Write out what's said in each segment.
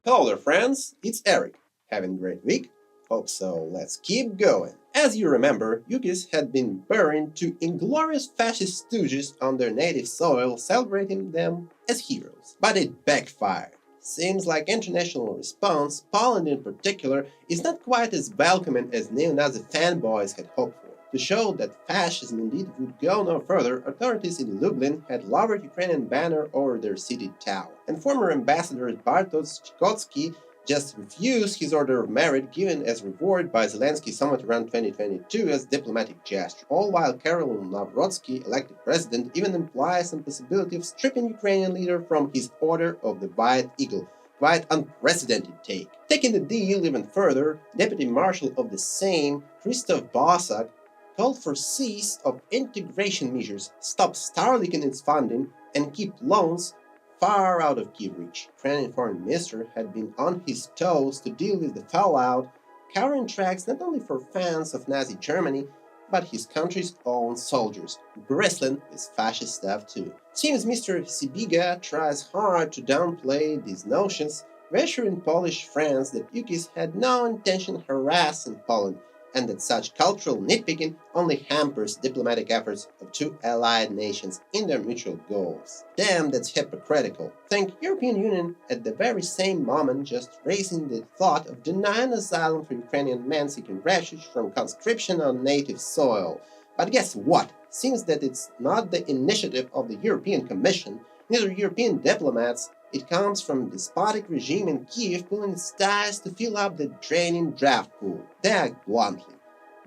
Hello there, friends, it's Eric. Having a great week? Hope so, let's keep going. As you remember, Yugis had been buried to inglorious fascist stooges on their native soil, celebrating them as heroes. But it backfired. Seems like international response, Poland in particular, is not quite as welcoming as neo-Nazi fanboys had hoped for. To show that fascism indeed would go no further, authorities in Lublin had lowered Ukrainian banner over their city tower, and former ambassador Bartosz Chikotsky just refused his order of merit given as reward by Zelensky somewhat around 2022 as diplomatic gesture, all while Karol Nawrocki, elected president, even implies some possibility of stripping Ukrainian leader from his Order of the White Eagle. Quite unprecedented take. Taking the deal even further, Deputy Marshal of the Sejm, Krzysztof Bosak, called for cease of integration measures, stop Starlink in its funding, and keep loans far out of Kyiv reach. Ukrainian foreign minister had been on his toes to deal with the fallout, covering tracks not only for fans of Nazi Germany, but his country's own soldiers, bristling with fascist stuff too. Seems Mr. Sibiga tries hard to downplay these notions, reassuring Polish friends that Yukis had no intention of harassing Poland, and that such cultural nitpicking only hampers diplomatic efforts of two allied nations in their mutual goals. Damn, that's hypocritical. Think European Union at the very same moment just raising the thought of denying asylum for Ukrainian men seeking refuge from conscription on native soil. But guess what? Seems that it's not the initiative of the European Commission, neither European diplomats. It comes from a despotic regime in Kiev pulling its ties to fill up the draining draft pool. They act bluntly.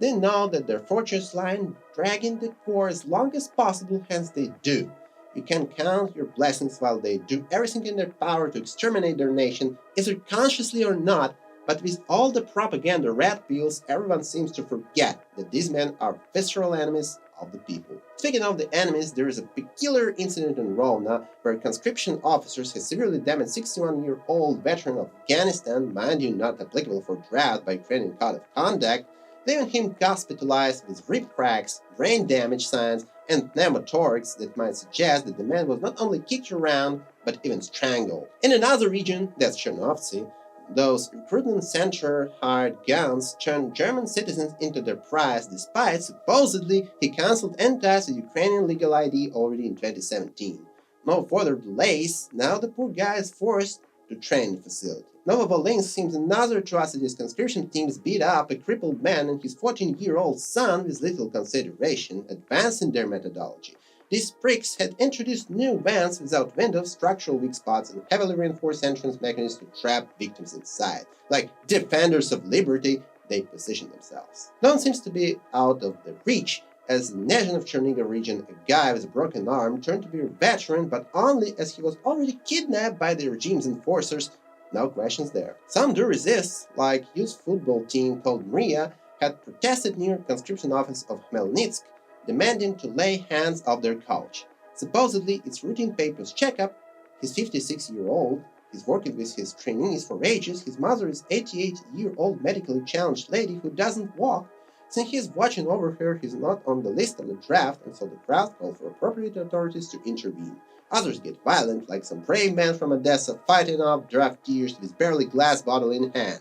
They know that their fortunes lie in dragging the poor as long as possible, hence they do. You can count your blessings while they do everything in their power to exterminate their nation, either consciously or not, but with all the propaganda red pills, everyone seems to forget that these men are visceral enemies of the people. Speaking of the enemies, there is a peculiar incident in Rovna where conscription officers have severely damaged 61-year-old veteran of Afghanistan, mind you not applicable for draft by Ukrainian Code of Conduct, leaving him hospitalized with rib cracks, brain damage signs, and pneumothorax that might suggest that the man was not only kicked around, but even strangled. In another region, that's Chernovtsi, those recruitment center hired guns turned German citizens into their prize despite supposedly he cancelled and passed a Ukrainian legal ID already in 2017. No further delays, now the poor guy is forced to training facility. Novovolinsk seems another atrocity as conscription teams beat up a crippled man and his 14-year-old son with little consideration, advancing their methodology. These pricks had introduced new vans without windows, structural weak spots, and heavily reinforced entrance mechanisms to trap victims inside. Like defenders of liberty, they position themselves. No one seems to be out of their reach, as in Nezhin of Chernihiv region, a guy with a broken arm turned to be a veteran, but only as he was already kidnapped by the regime's enforcers. No questions there. Some do resist, like youth football team called Mria had protested near conscription office of Khmelnytsk, demanding to lay hands off their coach. Supposedly, it's routine papers checkup. He's 56-year-old. He's working with his trainees for ages. His mother is 88-year-old medically challenged lady who doesn't walk. Since he's watching over her, he's not on the list of the draft, and so the crowd called for appropriate authorities to intervene. Others get violent, like some brave man from Odessa fighting off drafteers with barely glass bottle in hand.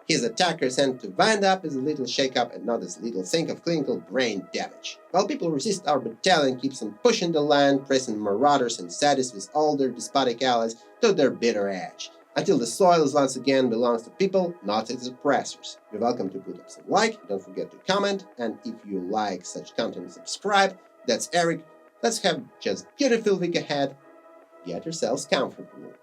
His attacker sent to wind up is a little shake-up and not as little sink of clinical brain damage. While people resist, our battalion keeps on pushing the line, pressing marauders and sadists with all their despotic allies to their bitter edge, until the soil once again belongs to people, not its oppressors. You're welcome to put up some like, don't forget to comment, and if you like such content, subscribe. That's Eric. Let's have just beautiful week ahead. Get yourselves comfortable.